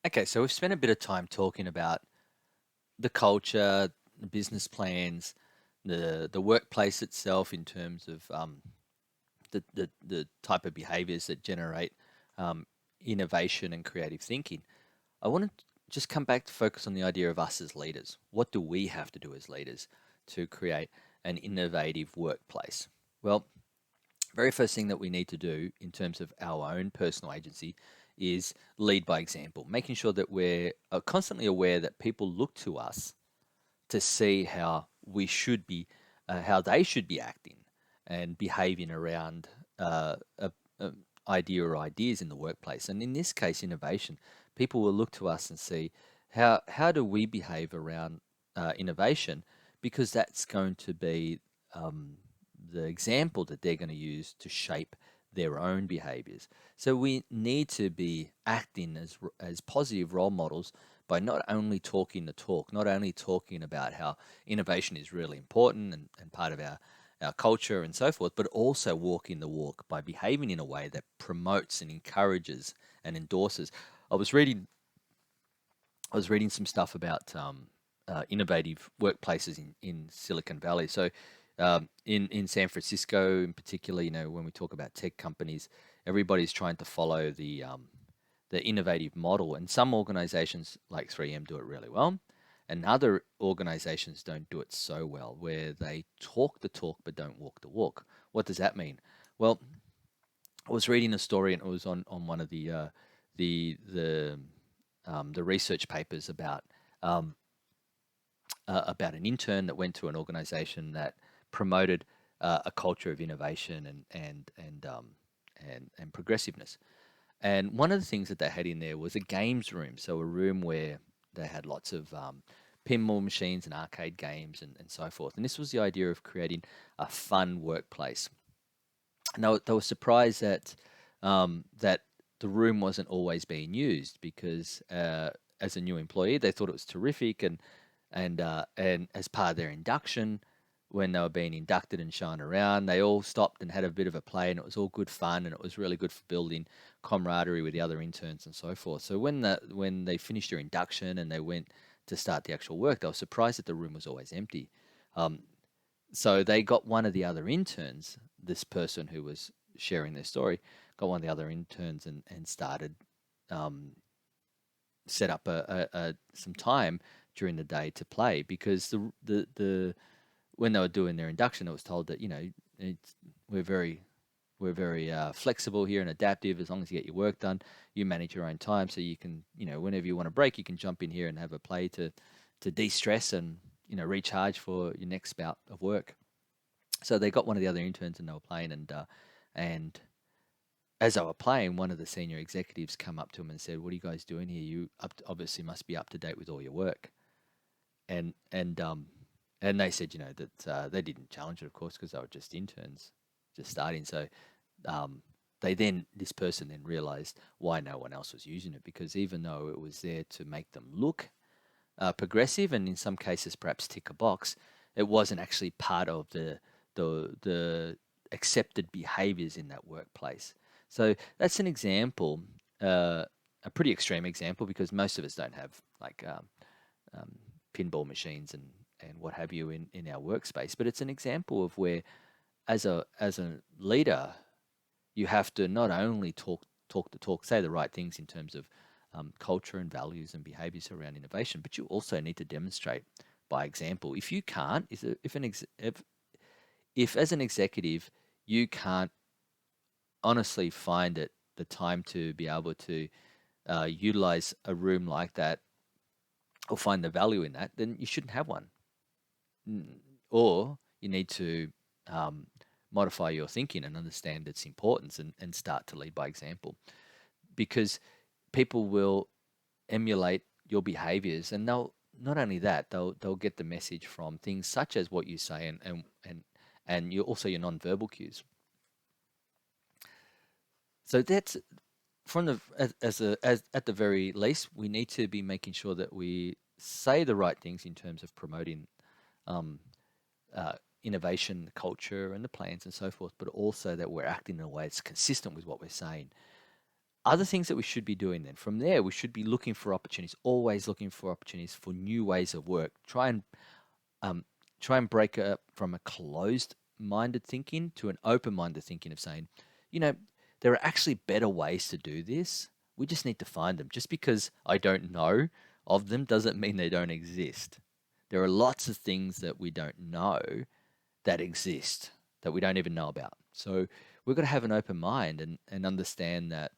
Okay, so we've spent a bit of time talking about the culture, the business plans, the workplace itself in terms of the type of behaviors that generate um, innovation and creative thinking. I want to just come back to focus on the idea of us as leaders. What do we have to do as leaders to create an innovative workplace? Well, very first thing that we need to do in terms of our own personal agency is lead by example, making sure that we're constantly aware that people look to us to see how we should be, how they should be acting and behaving around a idea or ideas in the workplace. And in this case, innovation, people will look to us and see how do we behave around innovation, because that's going to be um, the example that they're going to use to shape their own behaviors. So we need to be acting as positive role models by not only talking the talk, not only talking about how innovation is really important and part of our culture and so forth, but also walking the walk by behaving in a way that promotes and encourages and endorses. I was reading I was reading some stuff about innovative workplaces in Silicon Valley. So in San Francisco, in particular, when we talk about tech companies, everybody's trying to follow the innovative model, and some organizations like 3M do it really well, and other organizations don't do it so well, where they talk the talk but don't walk the walk. What does that mean? Well, I was reading a story, and it was on one of the the the research papers um, about an intern that went to an organization that promoted a culture of innovation and progressiveness. And one of the things that they had in there was a games room, so a room where they had lots of pinball machines and arcade games and so forth. And this was the idea of creating a fun workplace. And they were surprised that the room wasn't always being used, because as a new employee, they thought it was terrific, and as part of their induction, when they were being inducted and shown around, they all stopped and had a bit of a play, and it was all good fun, and it was really good for building camaraderie with the other interns and so forth. So when they finished their induction and they went to start the actual work, they were surprised that the room was always empty. Um, so they got one of the other interns, this person who was sharing their story, got one of the other interns and started um, set up some time during the day to play, because the when they were doing their induction, it was told that it's, we're very flexible here and adaptive. As long as you get your work done, you manage your own time, so you can, whenever you want to break, you can jump in here and have a play to de-stress and recharge for your next bout of work. So they got one of the other interns and they were playing, and as they were playing, one of the senior executives come up to him and said, "What are you guys doing here? You obviously must be up to date with all your work." And and um and they said, that they didn't challenge it, of course, because they were just interns, just starting. So um, this person then realized why no one else was using it, because even though it was there to make them look progressive and in some cases perhaps tick a box, it wasn't actually part of the accepted behaviors in that workplace. So that's an example, a pretty extreme example, because most of us don't have like um, pinball machines and what have you in our workspace. But it's an example of where, as a leader, you have to not only talk the talk, say the right things in terms of culture and values and behaviors around innovation, but you also need to demonstrate by example. If you can't, if as an executive you can't honestly find it the time to be able to utilize a room like that or find the value in that, then you shouldn't have one. Or you need to um, modify your thinking and understand its importance, and start to lead by example, because people will emulate your behaviors, and they'll not only that, they'll get the message from things such as what you say, and you also your non-verbal cues. So that's from the as at the very least, we need to be making sure that we say the right things in terms of promoting um, uh, innovation, the culture, and the plans and so forth, but also that we're acting in a way that's consistent with what we're saying. other things that we should be doing then from there, we should be looking for opportunities, always looking for opportunities for new ways of work. Um, try and break up from a closed-minded thinking to an open-minded thinking of saying, you know, there are actually better ways to do this. We just need to find them. Just because I don't know of them doesn't mean they don't exist. There are lots of things that we don't know that exist that we don't even know about. So we've got to have an open mind and understand that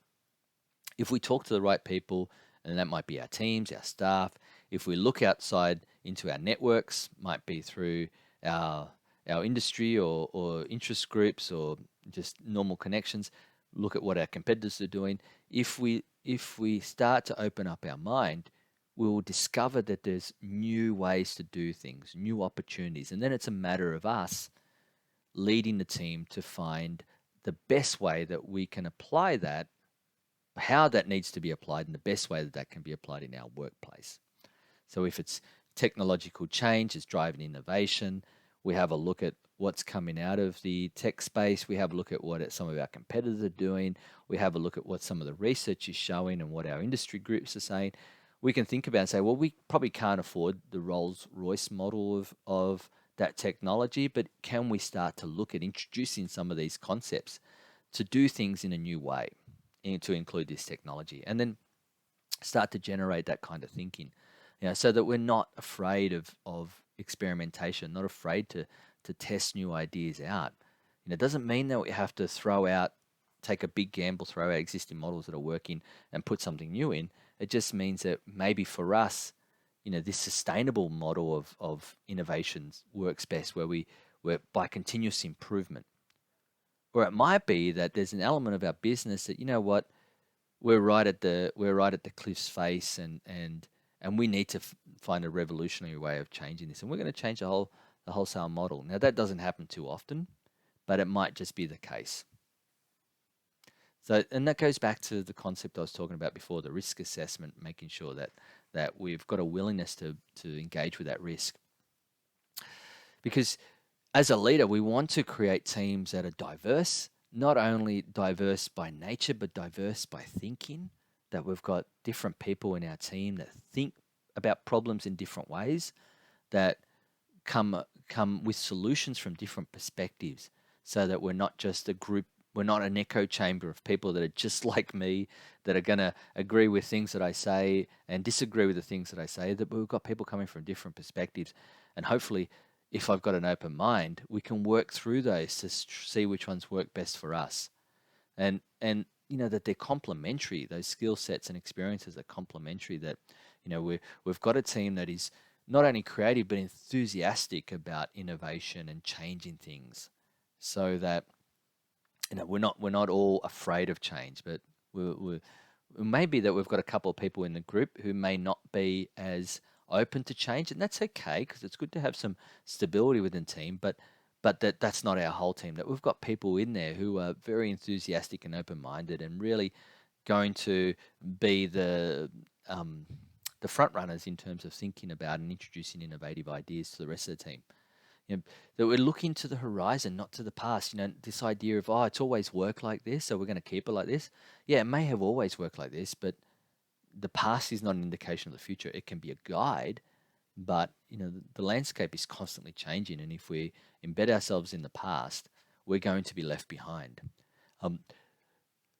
if we talk to the right people, and that might be our teams, our staff, if we look outside into our networks, might be through our industry or interest groups or just normal connections, look at what our competitors are doing. If we start to open up our mind, we will discover that there's new ways to do things, new opportunities, and then it's a matter of us leading the team to find the best way that we can apply that, how that needs to be applied, and the best way that that can be applied in our workplace. So if it's technological change, it's driving innovation, we have a look at what's coming out of the tech space. We have a look at what some of our competitors are doing. We have a look at what some of the research is showing and what our industry groups are saying. We can think about and say, well, we probably can't afford the Rolls-Royce model of that technology, but can we start to look at introducing some of these concepts to do things in a new way and to include this technology, and then start to generate that kind of thinking, so that we're not afraid of experimentation, not afraid to test new ideas out. It doesn't mean that we have to take a big gamble, throw out existing models that are working and put something new in. It just means that maybe for us, this sustainable model of innovations works best where by continuous improvement. Or it might be that there's an element of our business that, what, we're right at the cliff's face, and we need to find a revolutionary way of changing this, and we're going to change the wholesale model. Now that doesn't happen too often, but it might just be the case. So, and that goes back to the concept I was talking about before, the risk assessment, making sure that we've got a willingness to engage with that risk. Because as a leader, we want to create teams that are diverse, not only diverse by nature, but diverse by thinking, that we've got different people in our team that think about problems in different ways, that come with solutions from different perspectives, so that we're not just a group, we're not an echo chamber of people that are just like me, that are going to agree with things that I say and disagree with the things that I say, that we've got people coming from different perspectives. And hopefully, if I've got an open mind, we can work through those to see which ones work best for us. And that they're complementary, those skill sets and experiences are complementary, that we've got a team that is not only creative but enthusiastic about innovation and changing things, so that we're not all afraid of change, but it may be that we've got a couple of people in the group who may not be as open to change, and that's okay, because it's good to have some stability within team, but that's not our whole team. That we've got people in there who are very enthusiastic and open-minded, and really going to be the front runners in terms of thinking about and introducing innovative ideas to the rest of the team. That we're looking to the horizon, not to the past. This idea of, it's always worked like this, so we're going to keep it like this. Yeah, it may have always worked like this, but the past is not an indication of the future. It can be a guide, but the landscape is constantly changing, and if we embed ourselves in the past, we're going to be left behind.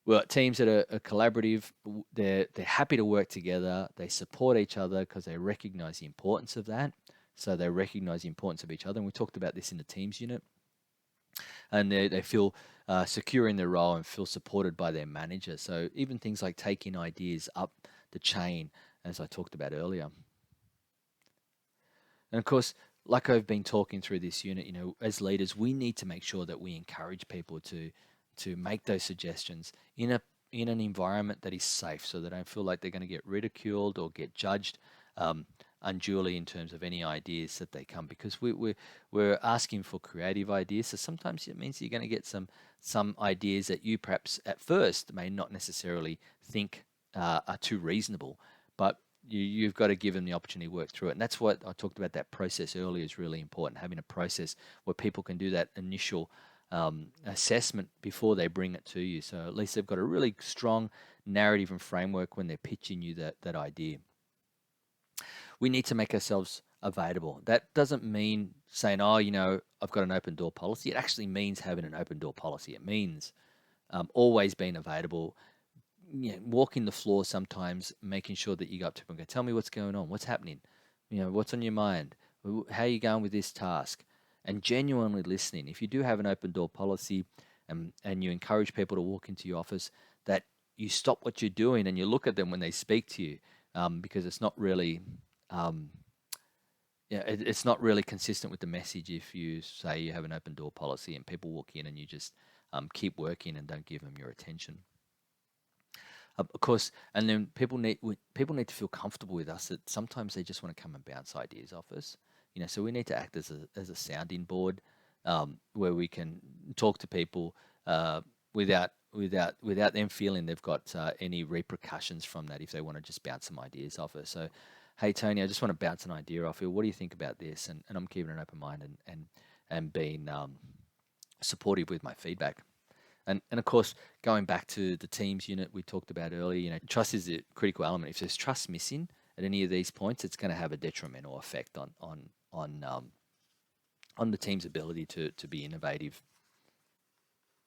Well, teams that are collaborative, they're happy to work together. They support each other because they recognize the importance of that. So they recognize the importance of each other, and we talked about this in the teams unit. And they feel secure in their role and feel supported by their manager. So even things like taking ideas up the chain, as I talked about earlier. And of course, like I've been talking through this unit, as leaders, we need to make sure that we encourage people to make those suggestions in an environment that is safe, so they don't feel like they're going to get ridiculed or get judged unduly in terms of any ideas that they come, because we're asking for creative ideas. So sometimes it means you're going to get some ideas that you perhaps at first may not necessarily think are too reasonable, but you've got to give them the opportunity to work through it. And that's what I talked about, that process earlier is really important, having a process where people can do that initial assessment before they bring it to you. So at least they've got a really strong narrative and framework when they're pitching you that idea. We need to make ourselves available. That doesn't mean saying, oh, I've got an open door policy. It actually means having an open door policy. It means always being available, walking the floor sometimes, making sure that you go up to people and go, tell me what's going on, what's happening, what's on your mind, how are you going with this task, and genuinely listening. If you do have an open door policy and you encourage people to walk into your office, that you stop what you're doing and you look at them when they speak to you, because it's not really um, it's not really consistent with the message if you say you have an open door policy and people walk in and you just keep working and don't give them your attention. Of course, and then people need to feel comfortable with us. That sometimes they just want to come and bounce ideas off us. So we need to act as a sounding board, where we can talk to people without them feeling they've got any repercussions from that if they want to just bounce some ideas off us. So, hey Tony, I just want to bounce an idea off you. What do you think about this? And I'm keeping an open mind and being supportive with my feedback. And of course, going back to the teams unit we talked about earlier, trust is a critical element. If there's trust missing at any of these points, it's going to have a detrimental effect on the team's ability to be innovative